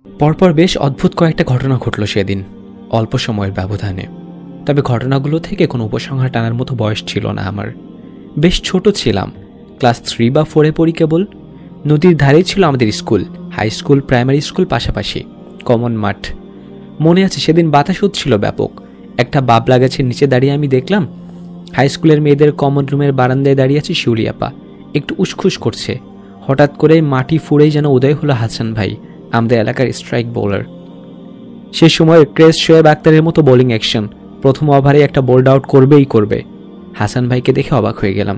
পরপর বেশ অদ্ভুত কয়েকটা ঘটনা ঘটল সেদিন, অল্প সময়ের ব্যবধানে। তবে ঘটনাগুলো থেকে কোনো উপসংহার টানার মতো বয়স ছিল না আমার। বেশ ছোট ছিলাম, ক্লাস 3 বা 4-এ পড়ি কেবল। নদীর ধারেই ছিল আমাদের school, high school primary school পাশাপাশি, কমন মাঠ। মনে আছে সেদিন বাতাস হচ্ছিল ব্যাপক। একটা বাবলা গাছের নিচে দাঁড়িয়ে আমি দেখলাম হাই স্কুলের মেয়েদের কমন রুমের বারান্দায় দাঁড়িয়ে আছে শিউলি আপা, একটু উসখুস করছে। হঠাৎ করে মাটি ফুঁড়েই যেন উদয় হলো হাসান ভাই, আমাদের এলাকার স্ট্রাইক বোলার। সে সময়ের ক্রেজ শোয়েব আক্তারের মতো বোলিং অ্যাকশন, প্রথম ওভারে একটা বোল্ড আউট করবেই করবে। হাসান ভাইকে দেখে অবাক হয়ে গেলাম।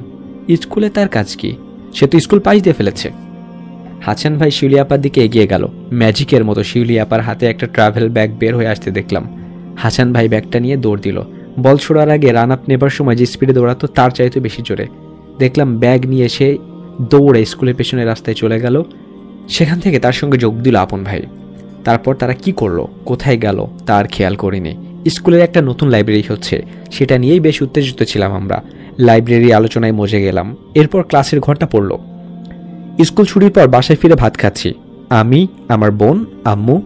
স্কুলে তার কাজ কি? সে তো স্কুল পাশ দিয়ে ফেলেছে। হাসান ভাই শিউলি আপার দিকে এগিয়ে গেল, ম্যাজিকের মতো শিউলি আপার হাতে একটা ট্রাভেল ব্যাগ বের হয়ে আসতে দেখলাম। হাসান ভাই ব্যাগটা নিয়ে দৌড় দিল। বল ছোড়ার আগে রান আপ নেবার সময় যে স্পিডে দৌড়াতো তার চাইতে বেশি জোরে। দেখলাম ব্যাগ নিয়ে সে দৌড়ে স্কুলের পেছনের রাস্তায় চলে গেল। সেখান থেকে তার সঙ্গে যোগ দিল আপন ভাই। তারপর তারা কি করলো, কোথায় গেল তার খেয়াল করিনি। স্কুলের একটা নতুন লাইব্রেরি হচ্ছে, সেটা নিয়েই বেশ উত্তেজিত ছিলাম আমরা। লাইব্রেরি আলোচনায় মজে গেলাম। এরপর ক্লাসের ঘন্টা পড়ল। স্কুল ছুটির পর বাসায় ফিরে ভাত খাচ্ছি, আমি, আমার বোন, আম্মু।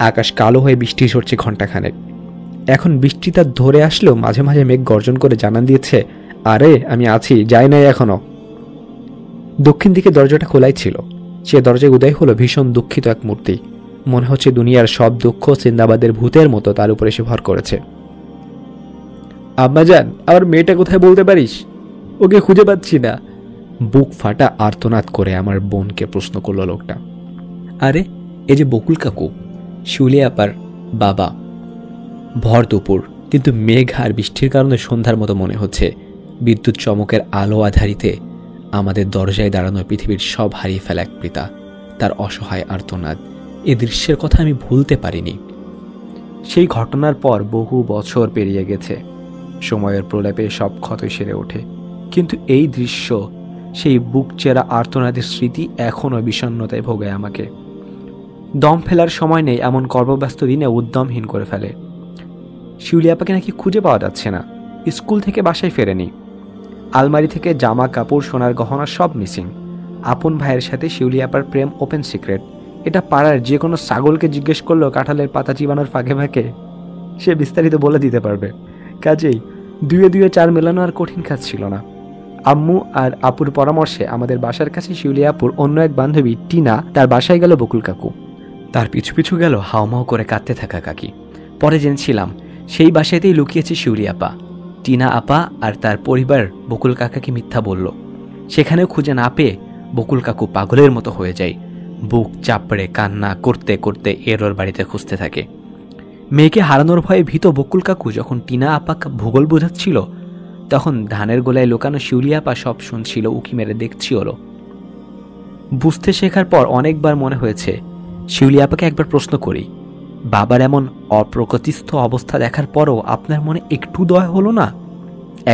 আকাশ কালো হয়ে বৃষ্টি ঝরছে ঘণ্টাখানেক। এখন বৃষ্টিটা ধরে আসলেও মাঝে মাঝে মেঘ গর্জন করে জানান দিয়েছে, আরে আমি আছি, যাই নাই এখনো। দক্ষিণ দিকে দরজাটা খোলাই ছিল। সে দরজায় উদয় হলো ভীষণ দুঃখিত এক মূর্তি। মনে হচ্ছে দুনিয়ার সব দুঃখ সিন্দাবাদের ভূতের মতো তার উপর এসে ভর করেছে। আম্মাজান, আমার মেয়েটা কোথায় বলতে পারিস? ওকে খুঁজে পাচ্ছি না। বুক ফাটা আর্তনাদ করে আমার বোনকে প্রশ্ন করল লোকটা। আরে এই যে বকুল কাকু, শিউলি আপার বাবা। ভর দুপুর, কিন্তু মেঘ আর বৃষ্টির কারণে সন্ধ্যার মতো মনে হচ্ছে। বিদ্যুৎ চমকের আলো আধারিতে আমাদের দরজায় দাঁড়ানো পৃথিবীর সব হারিয়ে ফেলা এক পিতা, তার অসহায় আর্তনাদ। এ দৃশ্যের কথা আমি ভুলতে পারিনি। সেই ঘটনার পর বহু বছর পেরিয়ে গেছে। সময়ের প্রলেপে সব ক্ষতই সেরে ওঠে, কিন্তু এই দৃশ্য, সেই বুক চেরা আর্তনাদের স্মৃতি এখনও বিষণ্ণতায় ভোগায় আমাকে। দম ফেলার সময় নেই এমন কর্মব্যস্ত দিনে উদ্যমহীন করে ফেলে। শিউলি আপাকে নাকি খুঁজে পাওয়া যাচ্ছে না। স্কুল থেকে বাসায় ফেরেনি। আলমারি থেকে জামা কাপড় সোনার গহনা সব মিসিং। আপন ভাইয়ের সাথে শিউলি আপার প্রেম ওপেন সিক্রেট। এটা পাড়ার যে কোনো ছাগলকে জিজ্ঞেস করলেও কাঁঠালের পাতা চিবানোর ফাঁকে ফাঁকে সে বিস্তারিত বলে দিতে পারবে। কাজেই দুয়ে দুয়ে চার মেলানো আর কঠিন কাজ ছিল না। আম্মু আর আপুর পরামর্শে আমাদের বাসার কাছে শিউলি আপুর অন্য এক বান্ধবী টিনা, তার বাসায় গেল বকুল কাকু। তার পিছু পিছু গেল হাউমাউ করে কাঁদতে থাকা কাকি। পরে জেনেছিলাম সেই বাসাতেই লুকিয়েছে শিউলি আপা। টিনা আপা আর তার পরিবার বকুল কাকাকে মিথ্যা বলল। সেখানেও খুঁজে না পেয়ে বকুল কাকু পাগলের মতো হয়ে যায়। বুক চাপড়ে কান্না করতে করতে এরোর বাড়িতে খুঁজতে থাকে। মেয়েকে হারানোর ভয়ে ভীত বকুল কাকু যখন টিনা আপা ভূগোল বোঝাচ্ছিল, তখন ধানের গোলায় লুকানো শিউলি আপা সব শুনছিল, উকি মেরে দেখছিল। বুঝতে শেখার পর অনেকবার মনে হয়েছে শিউলি আপাকে একবার প্রশ্ন করি, বাবার এমন অপ্রকৃতিস্থ অবস্থা দেখার পরও আপনার মনে একটু দয়া হলো না?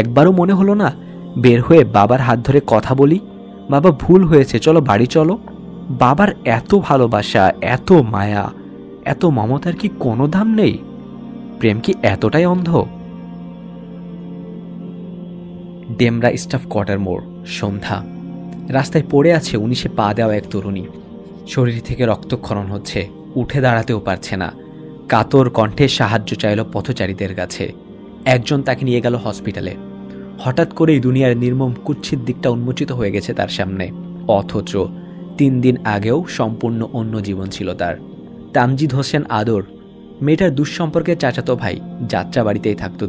একবারও মনে হলো না বের হয়ে বাবার হাত ধরে কথা বলি, বাবা ভুল হয়েছে, চলো বাড়ি চলো? বাবার এত ভালোবাসা, এত মায়া, এত মমতার কি কোনো দাম নেই? প্রেম কি এতটাই অন্ধ? ডেমরা স্টাফ কোয়ার্টার মোড়, সন্ধ্যা। রাস্তায় পড়ে আছে 19-এ পা দেওয়া এক তরুণী। শরীর থেকে রক্তক্ষরণ হচ্ছে, উঠে দাঁড়াতেও পারছে না। কাতর কণ্ঠে সাহায্য চাইল পথচারীদের কাছে। একজন তাকে নিয়ে গেল হসপিটালে। হঠাৎ করেই দুনিয়ার নির্মম কুৎসিত দিকটা উন্মোচিত হয়ে গেছে তার সামনে। অথচ 3 দিন আগেও সম্পূর্ণ অন্য জীবন ছিল তার। তামজিদ হোসেন আদর, মেয়েটার দুঃসম্পর্কের চাচাতো ভাই। যাত্রা বাড়িতেই থাকতো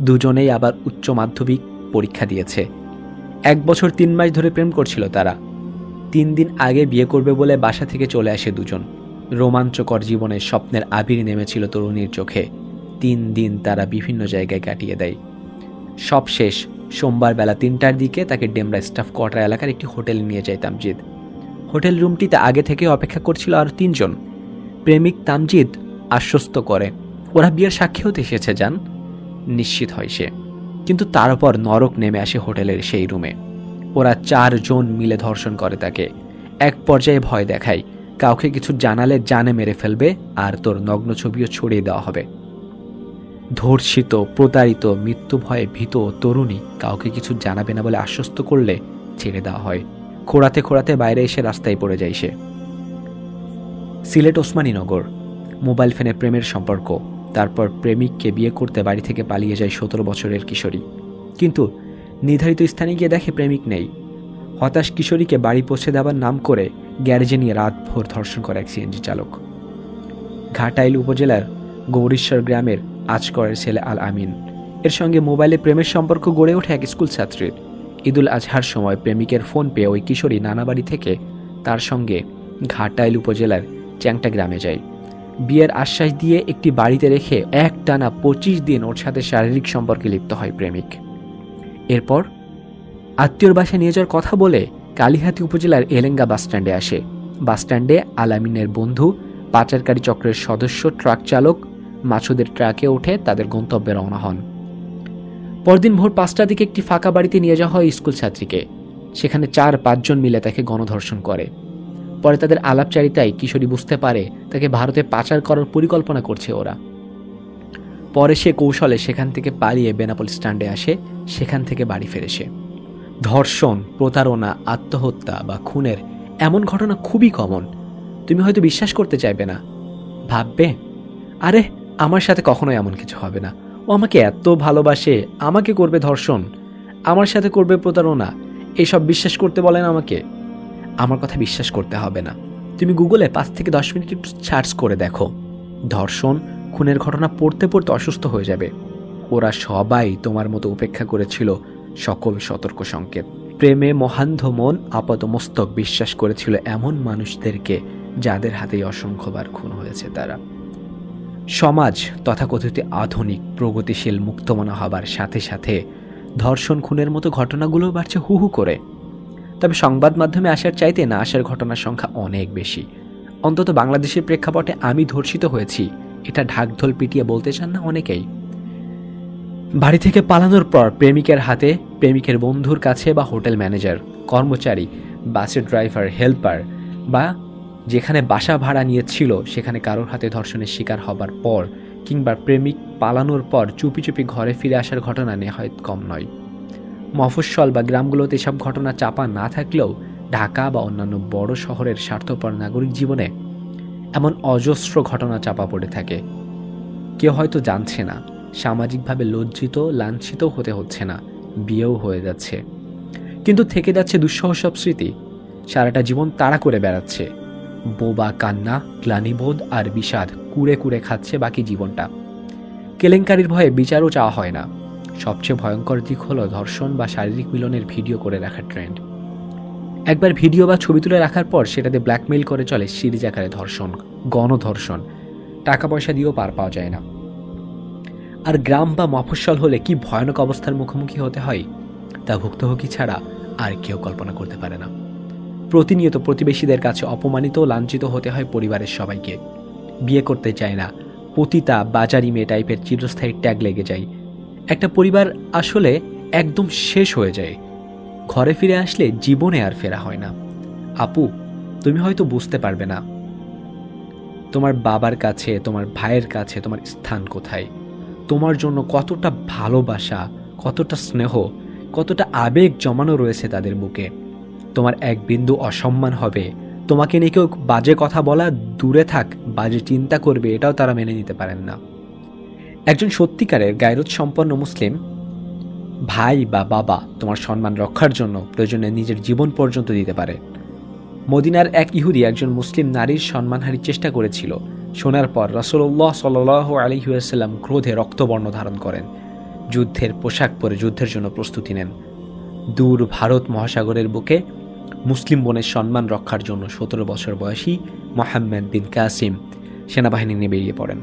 দুজনেই আবার উচ্চ মাধ্যমিক পরীক্ষা দিয়েছে। 1 বছর 3 মাস ধরে প্রেম করছিল তারা। 3 দিন আগে বিয়ে করবে বলে বাসা থেকে চলে আসে দুজন। রোমাঞ্চকর জীবনের স্বপ্নের আবির নেমেছিল তরুণীর চোখে। 3 দিন তারা বিভিন্ন জায়গায় কাটিয়ে দেয়। সব শেষ সোমবার বেলা 3টার দিকে তাকে ডেমরা স্টাফ কোয়ার্টার এলাকার একটি হোটেলে নিয়ে যায় তামজিদ। হোটেল রুমটিতে আগে থেকে অপেক্ষা করছিল আরও 3 জন। প্রেমিক তামজিদ আশ্বস্ত করে ওরা বিয়ের সাক্ষী হতে এসেছে, যান। নিশ্চিত হয় সে। কিন্তু তারপর নরক নেমে আসে হোটেলের সেই রুমে। ওরা 4 জন মিলে ধর্ষণ করে তাকে। এক পর্যায়ে ভয় দেখায়, কাউকে কিছু জানালে জানে মেরে ফেলবে, আর তোর নগ্ন ছবিও ছড়িয়ে দেওয়া হবে। ধর্ষিত, প্রতারিত, মৃত্যু ভয়ে ভীত তরুণী কাউকে কিছু জানাবে না বলে আশ্বস্ত করলে ছেড়ে দেওয়া হয়। খোঁড়াতে খোঁড়াতে বাইরে এসে রাস্তায় পড়ে যায় সে। সিলেট ওসমানীনগর, মোবাইল ফোনে প্রেমের সম্পর্ক, তারপর প্রেমিককে বিয়ে করতে বাড়ি থেকে পালিয়ে যায় 17 বছরের কিশোরী। কিন্তু নির্ধারিত স্থানে গিয়ে দেখে প্রেমিক নেই। হতাশ কিশোরীকে বাড়ি পৌঁছে দেওয়ার নাম করে গ্যারেজে নিয়ে রাতভর ধর্ষণ করে এক সিএনজি চালক। ঘাটাইল উপজেলার গৌরীশ্বর গ্রামের আজকরের ছেলে আল আমিন এর সঙ্গে মোবাইলে প্রেমের সম্পর্ক গড়ে ওঠে এক স্কুল ছাত্রীর। ঈদুল আজহার সময় প্রেমিকের ফোন পেয়ে ওই কিশোরী নানা বাড়ি থেকে তার সঙ্গে ঘাটাইল উপজেলার চ্যাংটা গ্রামে যায়। বিয়ের আশ্বাস দিয়ে একটি বাড়িতে রেখে একটানা 25 দিন ওর সাথে শারীরিক সম্পর্কে লিপ্ত হয় প্রেমিক। এরপর আত্মীয়র বাসায় নিয়ে যাওয়ার কথা বলে কালিহাতী উপজেলার এলেঙ্গা বাসস্ট্যান্ডে আসে। বাসস্ট্যান্ডে আলামিনের বন্ধু, পাচারকারী চক্রের সদস্য, ট্রাক চালক মাছুদের ট্রাকে উঠে তাদের গন্তব্যে রওনা হন। পরদিন ভোর 5টার দিকে একটি ফাঁকা বাড়িতে নিয়ে যাওয়া হয় স্কুল ছাত্রীকে। সেখানে 4-5 জন মিলে তাকে গণধর্ষণ করে। পরে তাদের আলাপচারিতায় কিশোরী বুঝতে পারে তাকে ভারতে পাচার করার পরিকল্পনা করছে ওরা। পরে সে কৌশলে সেখান থেকে পালিয়ে বেনাপোল স্ট্যান্ডে আসে, সেখান থেকে বাড়ি ফেরে সে। ধর্ষণ, প্রতারণা, আত্মহত্যা বা খুনের এমন ঘটনা খুবই কমন। তুমি হয়তো বিশ্বাস করতে চাইবে না, ভাববে আরে আমার সাথে কখনোই এমন কিছু হবে না, ও আমাকে এত ভালোবাসে, আমাকে করবে ধর্ষণ, আমার সাথে করবে প্রতারণা, এসব বিশ্বাস করতে বলেন আমাকে। আমার কথা বিশ্বাস করতে হবে না, তুমি গুগলে 5 থেকে 10 মিনিট একটু সার্চ করে দেখো। ধর্ষণ, খুনের ঘটনা পড়তে পড়তে অসুস্থ হয়ে যাবে। ওরা সবাই তোমার মতো উপেক্ষা করেছিল সকল সতর্ক সংকেত। প্রেমে মহান্ধ মন আপাতমস্তক বিশ্বাস করেছিল এমন মানুষদেরকে যাদের হাতেই অসংখ্যবার খুন হয়েছে তারা। সমাজ তথাকথিত আধুনিক প্রগতিশীল মুক্তমনা হবার সাথে সাথে ধর্ষণ খুনের মতো ঘটনাগুলো বাড়ছে হু হু করে। তবে সংবাদ মাধ্যমে আসার চাইতে না আসার ঘটনার সংখ্যা অনেক বেশি। অন্তত বাংলাদেশের প্রেক্ষাপটে আমি ধর্ষিত হয়েছি এটা ঢাকঢোল পিটিয়ে বলতে চান না অনেকেই। বাড়ি থেকে পালানোর পর প্রেমিকের হাতে, প্রেমিকের বন্ধুর কাছে বা হোটেল ম্যানেজার, কর্মচারী, বাসের ড্রাইভার, হেল্পার বা যেখানে বাসা ভাড়া নিয়েছিল সেখানে কারোর হাতে ধর্ষণের শিকার হবার পর কিংবা প্রেমিক পালানোর পর চুপি চুপি ঘরে ফিরে আসার ঘটনা নেহায়েত কম নয়। মফস্বল বা গ্রামগুলোতে এসব ঘটনা চাপা না থাকলেও ঢাকা বা অন্যান্য বড় শহরের স্বার্থপর নাগরিক জীবনে এমন অজস্র ঘটনা চাপা পড়ে থাকে। কেউ হয়তো জানছে না, সামাজিকভাবে লজ্জিত, লাঞ্ছিত হতে হচ্ছে না, বিয়েও হয়ে যাচ্ছে, কিন্তু থেকে যাচ্ছে দুঃসহ সব স্মৃতি। সারাটা জীবন তাড়া করে বেড়াচ্ছে, বোবা কান্না, গ্লানিবোধ আর বিষাদ কুড়ে কুড়ে খাচ্ছে বাকি জীবনটা। কেলেঙ্কারির ভয়ে বিচারও চাওয়া হয় না। সবচেয়ে ভয়ঙ্কর দিক হলো ধর্ষণ বা শারীরিক মিলনের ভিডিও করে রাখার ট্রেন্ড। একবার ভিডিও বা ছবি তুলে রাখার পর সেটাতে ব্ল্যাকমেইল করে চলে সিরিজ আকারে ধর্ষণ, গণধর্ষণ। টাকা পয়সা দিয়েও পার পাওয়া যায় না। আর গ্রাম বা মফস্বল হলে কি ভয়ানক অবস্থার মুখোমুখি হতে হয় তা ভুক্তভোগী ছাড়া আর কেউ কল্পনা করতে পারে না। প্রতিনিয়ত প্রতিবেশীদের কাছে অপমানিত ও লাঞ্ছিত হতে হয় পরিবারের সবাইকে। বিয়ে করতে চায় না, পতিতা, বাজারি মেয়ে টাইপের চিরস্থায়ী ট্যাগ লেগে যায়। একটা পরিবার আসলে একদম শেষ হয়ে যায়। ঘরে ফিরে আসলে জীবনে আর ফেরা হয় না। আপু, তুমি হয়তো বুঝতে পারবে না তোমার বাবার কাছে, তোমার ভাইয়ের কাছে তোমার স্থান কোথায়, তোমার জন্য কতটা ভালোবাসা, কতটা স্নেহ, কতটা আবেগ জমানো রয়েছে তাদের বুকে। তোমার এক বিন্দু অসম্মান হবে, তোমাকে নিয়ে কেউ বাজে কথা বলা দূরে থাক, বাজে চিন্তা করবে এটাও তারা মেনে নিতে পারেন না। একজন সত্যিকারের গায়রত সম্পন্ন মুসলিম ভাই বা বাবা তোমার সম্মান রক্ষার জন্য প্রয়োজনে নিজের জীবন পর্যন্ত দিতে পারে। মদিনার এক ইহুদি একজন মুসলিম নারীর সম্মানহানির চেষ্টা করেছিল। শোনার পর রাসূলুল্লাহ সাল্লাল্লাহু আলাইহি ওয়াসাল্লাম ক্রোধে রক্তবর্ণ ধারণ করেন, যুদ্ধের পোশাক পরে যুদ্ধের জন্য প্রস্তুতি নেন। দূর ভারত মহাসাগরের বুকে মুসলিম বোনের সম্মান রক্ষার জন্য 17 বছর বয়সী মোহাম্মদ বিন কাসিম সেনাবাহিনী নিয়ে বেরিয়ে পড়েন।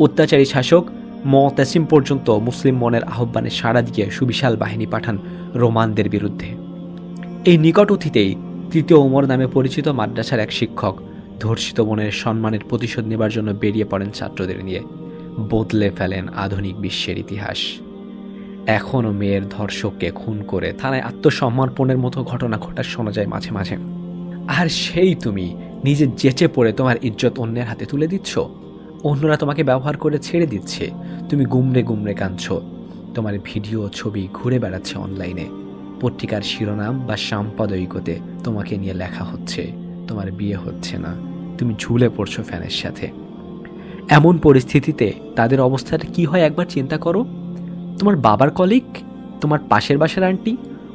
অত্যাচারী শাসক মুতাসিম পর্যন্ত মুসলিম বোনের আহ্বানে সাড়া দিয়ে সুবিশাল বাহিনী পাঠান রোমানদের বিরুদ্ধে। এই নিকট অতীতেই তৃতীয় ওমর নামে পরিচিত মাদ্রাসার এক শিক্ষক ধর্ষিত বোনের সম্মানের প্রতিশোধ নেবার জন্য বেরিয়ে পড়েন ছাত্রদের নিয়ে। বদলে ফেলেন আধুনিক বিশ্বের ইতিহাস। এখনও মেয়ের ধর্ষককে খুন করে থানায় আত্মসমর্পণের মতো ঘটনা ঘটা শোনা যায় মাঝে মাঝে। আর সেই তুমি নিজে জেচে পড়ে তোমার ইজ্জত অন্যের হাতে তুলে দিচ্ছ, অন্যরা তোমাকে ব্যবহার করে ছেড়ে দিচ্ছে, তুমি গুমড়ে গুমড়ে কাঁদছ। তোমার ভিডিও ছবি ঘুরে বেড়াচ্ছে অনলাইনে, পত্রিকার শিরোনাম বা সাম্পাদয়িকতে তোমাকে নিয়ে লেখা হচ্ছে, তোমার বিয়ে হচ্ছে না, তুমি ঝুলে পড়ছো ফ্যানের সাথে। এমন পরিস্থিতিতে তাদের অবস্থাটা কি হয় একবার চিন্তা করো। তোমার বাবার কলিগ, তোমার পাশের বাসার আন্টি,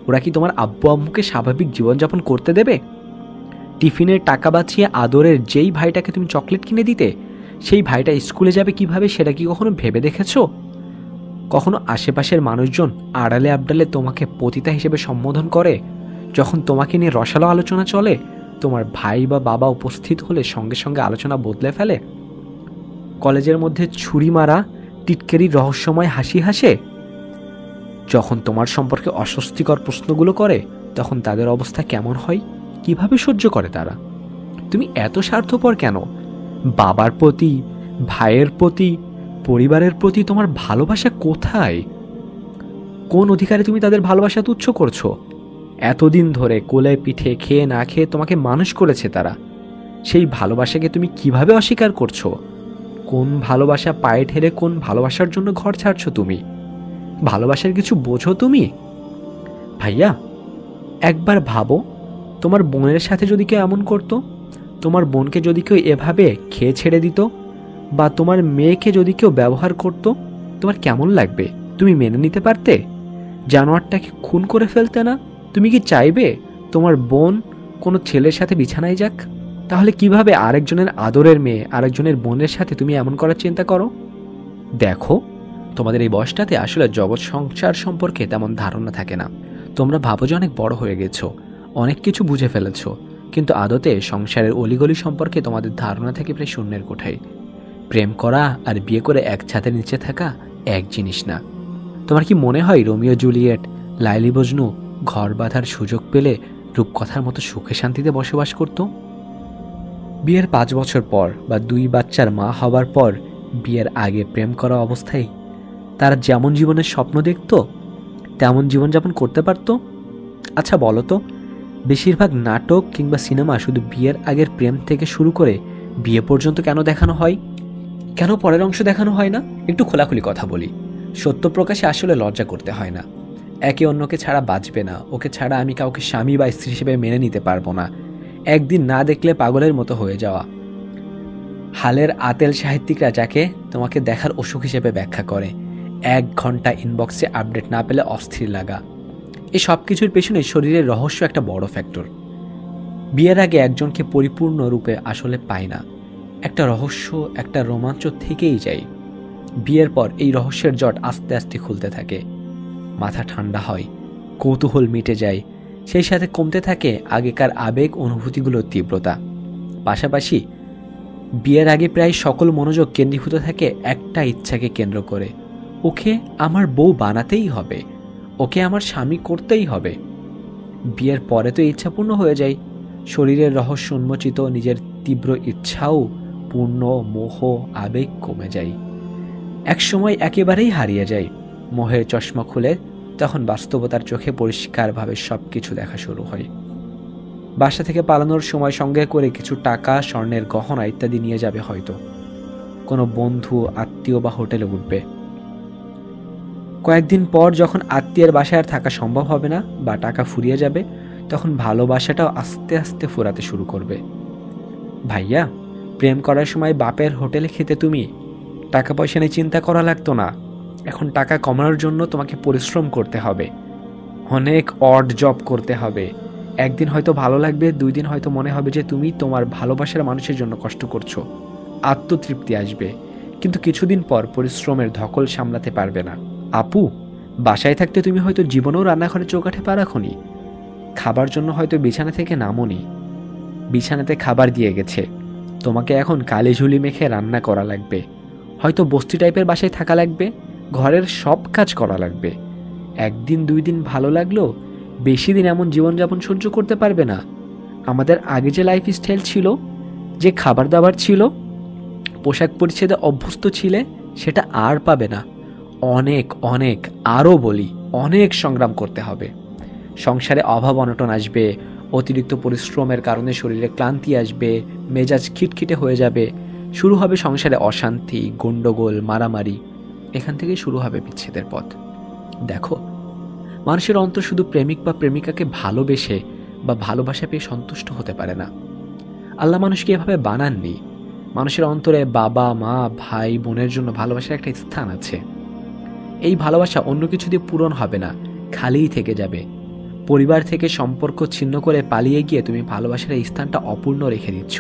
ওরা কি তোমার আব্বু আম্মুকে স্বাভাবিক জীবনযাপন করতে দেবে? টিফিনের টাকা বাঁচিয়ে আদরের যেই ভাইটাকে তুমি চকলেট কিনে দিতে, সেই ভাইটা স্কুলে যাবে কিভাবে সেটা কি কখনো ভেবে দেখেছো? কখনো আশেপাশের মানুষজন আড়ালে আবডালে তোমাকে পতিতা হিসেবে সম্বোধন করে? যখন তোমাকে নিয়ে রসালো আলোচনা চলে, তোমার ভাই বা বাবা উপস্থিত হলে সঙ্গে সঙ্গে আলোচনা বদলে ফেলে? কলেজের মধ্যে ছুরি মারা টিটকেরির রহস্যময় হাসি হাসে? যখন তোমার সম্পর্কে অস্বস্তিকর প্রশ্নগুলো করে, তখন তাদের অবস্থা কেমন হয়? কিভাবে সহ্য করে তারা? তুমি এত স্বার্থপর কেন? বাবার প্রতি, ভাইয়ের প্রতি, পরিবারের প্রতি তোমার ভালোবাসা কোথায়? কোন অধিকারে তুমি তাদের ভালোবাসা তুচ্ছ করছো? এতদিন ধরে কোলে পিঠে খেয়ে না খেয়ে তোমাকে মানুষ করেছে তারা। সেই ভালোবাসাকে তুমি কিভাবে অস্বীকার করছো? কোন ভালোবাসা পায়ে ঠেলে কোন ভালোবাসার জন্য ঘর ছাড়ছো তুমি? ভালোবাসার কিছু বোঝো তুমি? ভাইয়া, একবার ভাবো, তোমার বোনের সাথে যদি কেউ এমন করতো, তোমার বোনকে যদি কেউ এভাবে খেয়ে ছেড়ে দিত, বা তোমার মেয়েকে যদি কেউ ব্যবহার করত, তোমার কেমন লাগবে? তুমি মেনে নিতে পারতে? জানোয়ারটাকে খুন করে ফেলতে না? তুমি কি চাইবে তোমার বোন কোনো ছেলের সাথে বিছানায় যাক? তাহলে কিভাবে আরেকজনের আদরের মেয়ে আরেকজনের বোনের সাথে তুমি এমন করার চিন্তা করো? দেখো, তোমাদের এই বয়সটাতে আসলে জগৎ সংসার সম্পর্কে তেমন ধারণা থাকে না। তোমরা ভাবো যে অনেক বড় হয়ে গেছো, অনেক কিছু বুঝে ফেলেছো, কিন্তু আদতে সংসারের অলিগলি সম্পর্কে তোমাদের ধারণা থেকে প্রায় শূন্যের কোঠায়। প্রেম করা আর বিয়ে করে এক ছাদের নিচে থাকা এক জিনিস না। তোমার কি মনে হয় রোমিও জুলিয়েট, লাইলি মজনু ঘর বাঁধার সুযোগ পেলে রূপকথার মতো সুখে শান্তিতে বসবাস করত? বিয়ের 5 বছর পর বা 2 বাচ্চার মা হবার পর বিয়ের আগে প্রেম করা অবস্থায় তারা যেমন জীবনের স্বপ্ন দেখত তেমন জীবনযাপন করতে পারত? আচ্ছা বলো তো, বেশিরভাগ নাটক কিংবা সিনেমা শুধু বিয়ের আগের প্রেম থেকে শুরু করে বিয়ে পর্যন্ত কেন দেখানো হয়? কেন পরের অংশ দেখানো হয় না? একটু খোলাখুলি কথা বলি। সত্য প্রকাশে আসলে লজ্জা করতে হয় না। একে অন্যকে ছাড়া বাঁচবে না, ওকে ছাড়া আমি কাউকে স্বামী বা স্ত্রী হিসেবে মেনে নিতে পারবো না, একদিন না দেখলে পাগলের মতো হয়ে যাওয়া। হালের আতেল সাহিত্যিকরা যাকে তোমাকে দেখার অসুখ হিসেবে ব্যাখ্যা করে, 1 ঘন্টা ইনবক্সে আপডেট না পেলে অস্থির লাগা, এই সব কিছুর পেছনে শরীরের রহস্য একটা বড় ফ্যাক্টর। বিয়ের আগে একজনকে পরিপূর্ণরূপে আসলে পায় না, একটা রহস্য, একটা রোমাঞ্চ থেকেই যায়। বিয়ের পর এই রহস্যের জট আস্তে আস্তে খুলতে থাকে, মাথা ঠান্ডা হয়, কৌতূহল মিটে যায়, সেই সাথে কমতে থাকে আগেকার আবেগ অনুভূতিগুলোর তীব্রতা। পাশাপাশি বিয়ের আগে প্রায় সকল মনোযোগ কেন্দ্রীভূত থাকে একটা ইচ্ছাকে কেন্দ্র করে, ওকে আমার বউ বানাতেই হবে, ওকে আমার স্বামী করতেই হবে। বিয়ের পরে তো ইচ্ছা পূর্ণ হয়ে যায়, শরীরের রহস্য উন্মোচিত, নিজের তীব্র ইচ্ছাও পূর্ণ, মোহ আবেগ কমে যায়, একসময় একেবারেই হারিয়ে যায়। মোহের চশমা খুলে তখন বাস্তবতার চোখে পরিষ্কারভাবে সবকিছু দেখা শুরু হয়। বাসা থেকে পালানোর সময় সঙ্গে করে কিছু টাকা, স্বর্ণের গহনা ইত্যাদি নিয়ে যাবে হয়তো। কোনো বন্ধু, আত্মীয় বা হোটেলে উঠবে। কয়েকদিন পর যখন আত্মীয়ের বাসায় আর থাকা সম্ভব হবে না বা টাকা ফুরিয়ে যাবে, তখন ভালোবাসাটাও আস্তে আস্তে ফুরাতে শুরু করবে। ভাইয়া, প্রেম করার সময় বাপের হোটেলে খেতে তুমি টাকা পয়সা নিয়ে চিন্তা করা লাগতো না। এখন টাকা কমানোর জন্য তোমাকে পরিশ্রম করতে হবে, অনেক অড জব করতে হবে। একদিন হয়তো ভালো লাগবে, 2 দিন হয়তো মনে হবে যে তুমি তোমার ভালোবাসার মানুষের জন্য কষ্ট করছো, আত্মতৃপ্তি আসবে, কিন্তু কিছুদিন পর পরিশ্রমের ধকল সামলাতে পারবে না। আপু, বাসায় থাকতে তুমি হয়তো জীবনেও রান্নাঘরে চৌকাঠে পা রাখোনি, খাবার জন্য হয়তো বিছানা থেকে নামোনি, বিছানাতে খাবার দিয়ে গেছে, তোমাকে এখন কালি ঝুলি মেখে রান্না করা লাগবে, হয়তো বস্তি টাইপের বাসায় থাকা লাগবে, ঘরের সব কাজ করা লাগবে। 1 দিন 2 দিন ভালো লাগলো, বেশি দিন এমন জীবনযাপন সহ্য করতে পারবে না। আমাদের আগে যে লাইফ স্টাইল ছিল, যে খাবার দাবার ছিল, পোশাক পরিচ্ছেদে অভ্যস্ত ছিলে, সেটা আর পাবে না। অনেক অনেক, আরও বলি, অনেক সংগ্রাম করতে হবে। সংসারে অভাব অনটন আসবে, অতিরিক্ত পরিশ্রমের কারণে শরীরে ক্লান্তি আসবে, মেজাজ খিটখিটে হয়ে যাবে, শুরু হবে সংসারে অশান্তি, গন্ডগোল, মারামারি। এখান থেকেই শুরু হবে বিচ্ছেদের পথ। দেখো, মানুষের অন্তর শুধু প্রেমিক বা প্রেমিকাকে ভালোবেসে বা ভালোবাসা পেয়ে সন্তুষ্ট হতে পারে না। আল্লাহ মানুষকে এভাবে বানাননি। মানুষের অন্তরে বাবা মা ভাই বোনের জন্য ভালোবাসার একটা স্থান আছে। এই ভালোবাসা অন্য কিছু দিয়ে পূরণ হবে না, খালিই থেকে যাবে। পরিবার থেকে সম্পর্ক ছিন্ন করে পালিয়ে গিয়ে তুমি ভালোবাসার এই স্থানটা অপূর্ণ রেখে দিচ্ছ।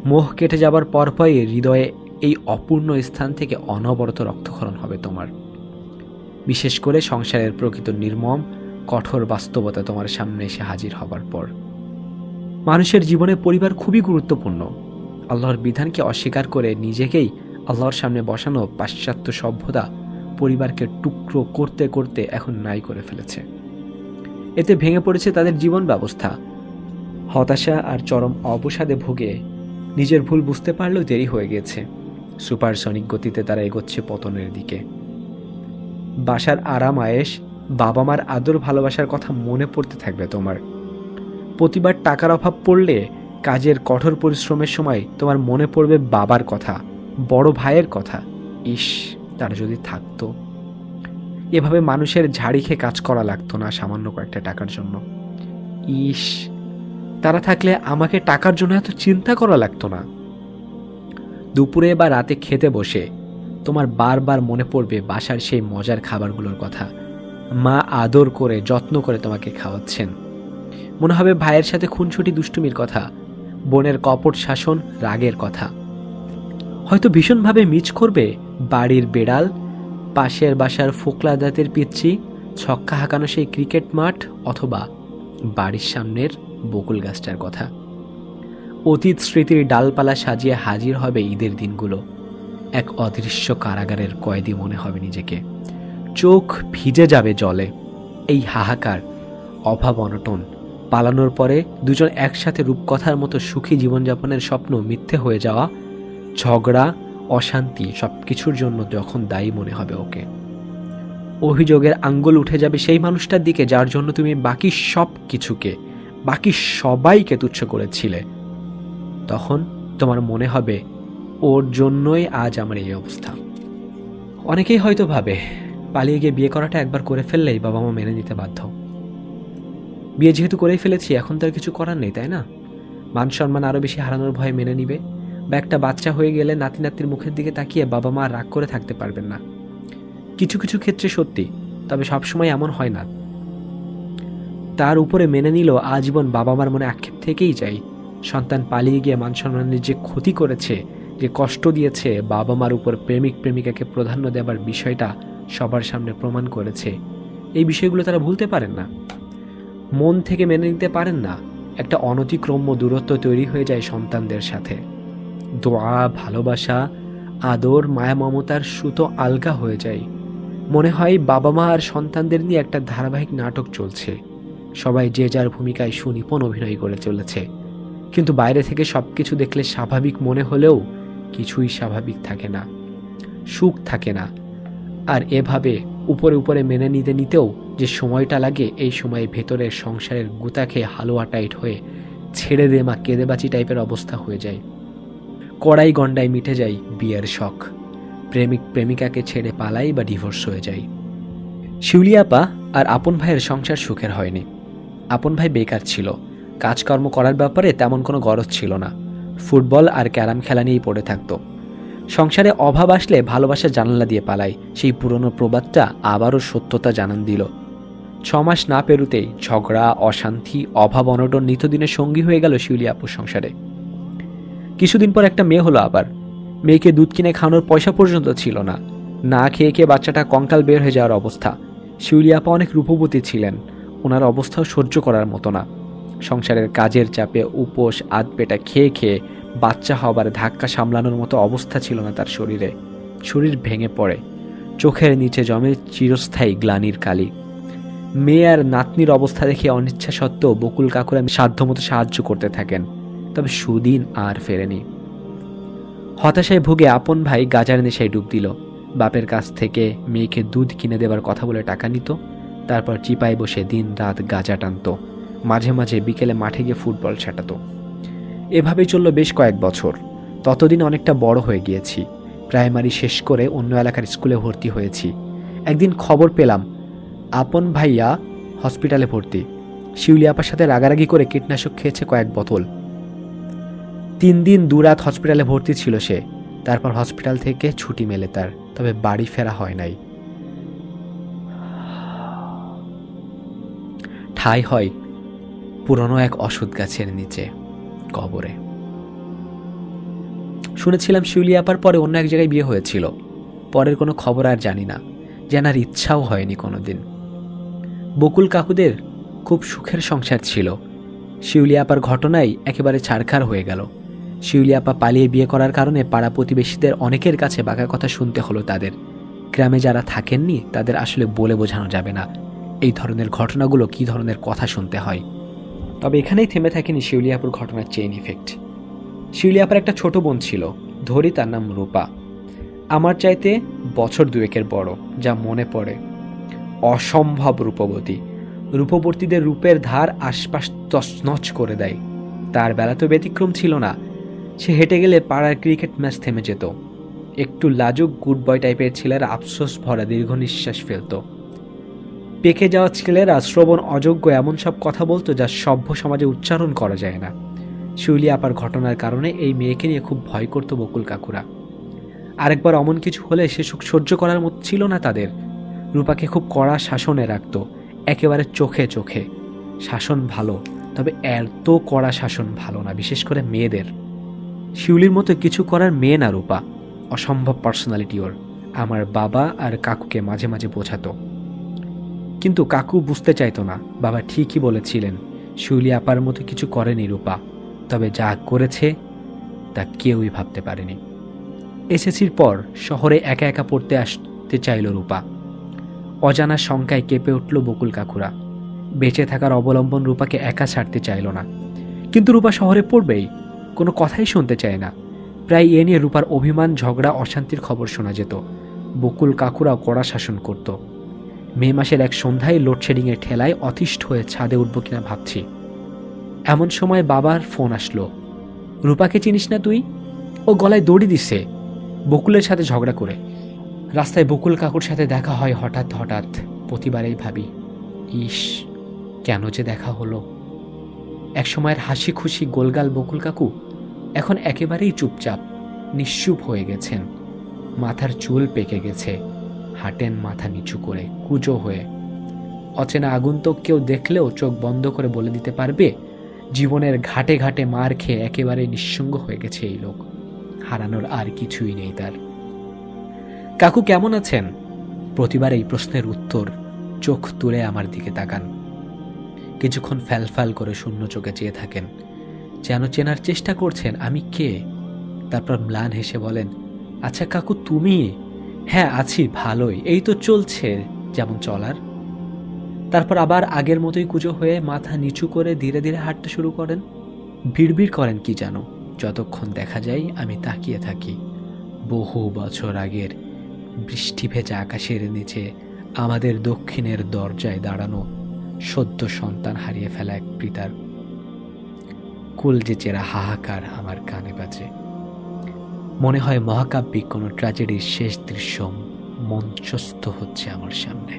মোহ কেটে যাবার পরপরই হৃদয়ে এই অপূর্ণ স্থান থেকে অনবরত রক্তক্ষরণ হবে তোমার। বিশেষ করে সংসারের প্রকৃত নির্মম কঠোর বাস্তবতা তোমার সামনে এসে হাজির হবার পর। মানুষের জীবনে পরিবার খুবই গুরুত্বপূর্ণ। আল্লাহর বিধানকে অস্বীকার করে নিজেকেই আল্লাহর সামনে বসানো পাশ্চাত্য সভ্যতা পরিবারকে টুকরো করতে করতে এখন নাই করে ফেলেছে। এতে ভেঙে পড়েছে তাদের জীবন ব্যবস্থা। হতাশা আর চরম অবসাদে ভুগে নিজের ভুল বুঝতে পারলেও দেরি হয়ে গেছে। সুপারসনিক গতিতে তারা এগোচ্ছে পতনের দিকে। বাসার আরাম আয়েশ, বাবা মার আদর ভালোবাসার কথা মনে পড়তে থাকবে তোমার। প্রতিবার টাকার অভাব পড়লে, কাজের কঠোর পরিশ্রমের সময় তোমার মনে পড়বে বাবার কথা, বড় ভাইয়ের কথা। ইস, তারা যদি থাকতো। এভাবে মানুষের ঝাড়ি খেয়ে কাজ করা লাগতো না সামান্য কয়েকটা টাকার জন্য। ইস, তারা থাকলে আমাকে টাকার জন্য এত চিন্তা করা লাগতো না। দুপুরে বা রাতে খেতে বসে তোমার বারবার মনে পড়বে বাসার সেই মজার খাবারগুলোর কথা। মা আদর করে যত্ন করে তোমাকে খাওয়াচ্ছেন। মনে হবে ভাইয়ের সাথে খুনসুটি দুষ্টুমির কথা, বোনের কপট শাসন, রাগের কথা। হয়তো ভীষণভাবে মিস করবে বাড়ির বেড়াল, পাশের বাসার ফোকলা দাঁতের পিচ্ছি, ছক্কা হাঁকানো সেই ক্রিকেট মাঠ, অথবা বাড়ির সামনের বকুল গাছটার কথা। অতীত স্মৃতির ডালপালা সাজিয়ে হাজির হবে ঈদের দিনগুলো। এক অদৃশ্য কারাগারের কয়েদি মনে হবে নিজেকে। চোখ ভিজে যাবে জলে। এই হাহাকার, অভাব অনটন, পালানোর পরে দুজন একসাথে রূপকথার মতো সুখী জীবনযাপনের স্বপ্ন মিথ্যে হয়ে যাওয়া, ঝগড়া, অশান্তি সবকিছুর জন্য যখন দায়ী মনে হবে ওকে। অভিযোগের আঙ্গুল উঠে যাবে সেই মানুষটার দিকে যার জন্য তুমি বাকি সব কিছুকে, বাকি সবাইকে তুচ্ছ করেছিলে। তখন তোমার মনে হবে ওর জন্যই আজ আমার এই অবস্থা। অনেকেই হয়তো ভাবে পালিয়ে গিয়ে বিয়ে করাটা একবার করে ফেললেই বাবা মা মেনে নিতে বাধ্য। বিয়ে যেহেতু করেই ফেলেছি, এখন তার কিছু করার নেই, তাই না? মান সম্মান আরো বেশি হারানোর ভয়ে মেনে নিবে, বা একটা বাচ্চা হয়ে গেলে নাতি নাতির মুখের দিকে তাকিয়ে বাবা মা রাগ করে থাকতে পারবেন না। কিছু কিছু ক্ষেত্রে সত্যি, তবে সবসময় এমন হয় না। তার উপরে মেনে নিল আজীবন বাবা মার মনে আক্ষেপ থেকেই যায়। সন্তান পালিয়ে গিয়ে মান সম্মানের যে ক্ষতি করেছে, যে কষ্ট দিয়েছে, বাবা মার উপর প্রেমিক প্রেমিকাকে প্রাধান্য দেবার বিষয়টা সবার সামনে প্রমাণ করেছে। এই বিষয়গুলো তারা ভুলতে পারেন না, মন থেকে মেনে নিতে পারেন না। একটা অনতিক্রম্য দূরত্ব তৈরি হয়ে যায় সন্তানদের সাথে। দোয়া, ভালোবাসা, আদর, মায়া মমতার সুতো আলগা হয়ে যায়। মনে হয় বাবা মা আর সন্তানদের নিয়ে একটা ধারাবাহিক নাটক চলছে। সবাই যে যার ভূমিকায় সুনিপুণ অভিনয় করে চলেছে। কিন্তু বাইরে থেকে সবকিছু দেখলে স্বাভাবিক মনে হলেও কিছুই স্বাভাবিক থাকে না, সুখ থাকে না। আর এভাবে উপরে উপরে মেনে নিতে নিতেও যে সময়টা লাগে, এই সময়ে ভেতরের সংসারের গুতা খেয়ে হালুয়া টাইট হয়ে ছেড়ে দে মা কেঁদে বাঁচি টাইপের অবস্থা হয়ে যায়। কড়াই গন্ডায় মিটে যায় বিয়ের শখ। প্রেমিক প্রেমিকাকে ছেড়ে পালাই বা ডিভোর্স হয়ে যায়। শিউলি আপা আর আপন ভাইয়ের সংসার সুখের হয়নি। আপন ভাই বেকার ছিল, কাজকর্ম করার ব্যাপারে তেমন কোনো গরজ ছিল না। ফুটবল আর ক্যারাম খেলা নিয়েই পড়ে থাকত। সংসারে অভাব আসলে ভালোবাসা জানালা দিয়ে পালায়, সেই পুরনো প্রবাদটা আবারও সত্যতা জানান দিল। 6 মাস না পেরুতেই ঝগড়া, অশান্তি, অভাব অনটন নিত্যদিনের সঙ্গী হয়ে গেল শিউলি আপুর সংসারে। কিছুদিন পর একটা মেয়ে হলো আবার। মেয়েকে দুধ কিনে খাওয়ানোর পয়সা পর্যন্ত ছিল না। না খেয়ে খেয়ে বাচ্চাটা কঙ্কাল বের হয়ে যাওয়ার অবস্থা। শিউলি আপা অনেক রূপবতী ছিলেন, ওনার অবস্থাও সহ্য করার মতো না। সংসারের কাজের চাপে উপোস আধপেটা খেয়ে খেয়ে বাচ্চা হবার ধাক্কা সামলানোর মতো অবস্থা ছিল না তার শরীরে। শরীর ভেঙে পড়ে, চোখের নিচে জমে চিরস্থায়ী গ্লানির কালি। মেয়ে আর নাতনির অবস্থা দেখে অনিচ্ছা সত্ত্বেও বকুল কাকুরা সাধ্যমতো সাহায্য করতে থাকেন, তবে সুদিন আর ফেরেনি। হতাশায় ভুগে আপন ভাই গাজার নেশায় ডুব দিল। বাপের কাছ থেকে মেয়েকে দুধ কিনে দেবার কথা বলে টাকা নিত, তারপর চিপায় বসে দিন রাত গাঁজা টানত, মাঝে মাঝে বিকেলে মাঠে গিয়ে ফুটবল ছাটাতো। এভাবেই চলল বেশ কয়েক বছর। ততদিন অনেকটা বড় হয়ে গিয়েছি। প্রাইমারি শেষ করে অন্য এলাকার স্কুলে ভর্তি হয়েছি। একদিন খবর পেলাম আপন ভাইয়া হসপিটালে ভর্তি। শিউলি আপার সাথে রাগারাগি করে কীটনাশক খেয়েছে কয়েক বোতল। 3 দিন 2 রাত হসপিটালে ভর্তি ছিল সে। তারপর হসপিটাল থেকে ছুটি মেলে তার, তবে বাড়ি ফেরা হয় নাই। ঠাঁই হয় পুরনো এক অশ্বত্থ গাছের নিচে, কবরে। শুনেছিলাম শিউলি আপার পরে অন্য এক জায়গায় বিয়ে হয়েছিল। পরের কোনো খবর আর জানি না, জানার ইচ্ছাও হয়নি কোনোদিন। বকুল কাকুদের খুব সুখের সংসার ছিল। শিউলি আপার ঘটনাই একেবারে ছাড়খাড় হয়ে গেল। শিউলি আপা পালিয়ে বিয়ে করার কারণে পাড়া প্রতিবেশীদের অনেকের কাছে বাঁকা কথা শুনতে হলো তাদের। গ্রামে যারা থাকেননি তাদের আসলে বলে বোঝানো যাবে না এই ধরনের ঘটনাগুলো কী ধরনের কথা শুনতে হয়। তবে এখানেই থেমে থাকেনি শিউলি আপুর ঘটনার চেইন ইফেক্ট। শিউলি আপার একটা ছোট বোন ছিল, ধরি, তার নাম রূপা। আমার চাইতে বছর 2 বড়, যা মনে পড়ে। অসম্ভব রূপবতী। রূপবর্তীদের রূপের ধার আশপাশ তছনছ করে দেয়। তার বেলা তো ব্যতিক্রম ছিল না। সে হেঁটে গেলে পাড়ার ক্রিকেট ম্যাচ থেমে যেত। একটু লাজুক গুড বয় টাইপের ছেলেরা আফসোস ভরা দীর্ঘ নিঃশ্বাস ফেলত। পেকে যাওয়া ছেলেরা শ্রবণ অযোগ্য এমন সব কথা বলতো যা সভ্য সমাজে উচ্চারণ করা যায় না। শিউলি আপার ঘটনার কারণে এই মেয়েকে নিয়ে খুব ভয় করত বকুল কাকুরা। আরেকবার অমন কিছু হলে সে সুখ সহ্য করার মতো ছিল না তাদের। রূপাকে খুব কড়া শাসনে রাখত, একেবারে চোখে চোখে। শাসন ভালো, তবে এত কড়া শাসন ভালো না, বিশেষ করে মেয়েদের। শিউলির মতো কিছু করার মেয়ে না রূপা, অসম্ভব পার্সোনালিটি ওর। আমার বাবা আর কাকুকে মাঝে মাঝে বোঝাতো, কিন্তু কাকু বুঝতে চাইতো না। বাবা ঠিকই বলেছিলেন, শিউলি আপার মতো কিছু করেনি রূপা, তবে যা করেছে তা কেউই ভাবতে পারেনি। এসএসসির পর শহরে একা একা পড়তে আসতে চাইল রূপা। অজানা শঙ্কায় কেঁপে উঠল বকুল কাকুরা। বেঁচে থাকার অবলম্বন রূপাকে একা ছাড়তে চাইল না। কিন্তু রূপা শহরে পড়বেই, কোনো কথাই শুনতে চায় না। প্রায় এ নিয়ে রূপার অভিমান, ঝগড়া, অশান্তির খবর শোনা যেত। বকুল কাকুরাও কড়া শাসন করত। মে মাসের এক সন্ধ্যায় লোডশেডিংয়ের ঠেলায় অতিষ্ঠ হয়ে ছাদে উঠব কিনা ভাবছি, এমন সময় বাবার ফোন আসলো। রূপাকে চিনিস না তুই? ও গলায় দড়ি দিছে বকুলের সাথে ঝগড়া করে। রাস্তায় বকুল কাকুর সাথে দেখা হয় হঠাৎ হঠাৎ। প্রতিবারেই ভাবি, ইস, কেন যে দেখা হলো। এক সময়ের হাসি খুশি গোলগাল বকুল কাকু এখন একেবারেই চুপচাপ, নিশ্চুপ হয়ে গেছেন। মাথার চুল পেকে গেছে, হাঁটেন মাথা নিচু করে, কুঁজো হয়ে। অচেনা আগন্তুক কেউ দেখলেও চোখ বন্ধ করে বলে দিতে পারবে জীবনের ঘাটে ঘাটে মার খেয়ে একেবারে নিঃসঙ্গ হয়ে গেছে এই লোক। হারানোর আর কিছুই নেই তার। কাকু কেমন আছেন? প্রতিবার এই প্রশ্নের উত্তর চোখ তুলে আমার দিকে তাকান। কিছুক্ষণ ফ্যালফ্যাল করে শূন্য চোখে চেয়ে থাকেন, যেন চেনার চেষ্টা করছেন আমি কে। তারপর ম্লান হেসে বলেন, আচ্ছা কাকু তুমি? হ্যাঁ আছি, ভালোই, এই তো চলছে যেমন চলার। তারপর আবার আগের মতোই কুঁজো হয়ে মাথা নিচু করে ধীরে ধীরে হাঁটতে শুরু করেন। ভিড় করেন কি জানো, যতক্ষণ দেখা যায় আমি তাকিয়ে থাকি। বহু বছর আগের বৃষ্টি ভেজা আকাশের নিচে আমাদের দক্ষিণের দরজায় দাঁড়ানো সদ্য সন্তান হারিয়ে ফেলা এক পিতার কলজে চেরা হাহাকার আমার কানে বাজে। মনে হয় মহাকাব্যিক কোনো ট্র্যাজেডির শেষ দৃশ্য মঞ্চস্থ হচ্ছে আমার সামনে।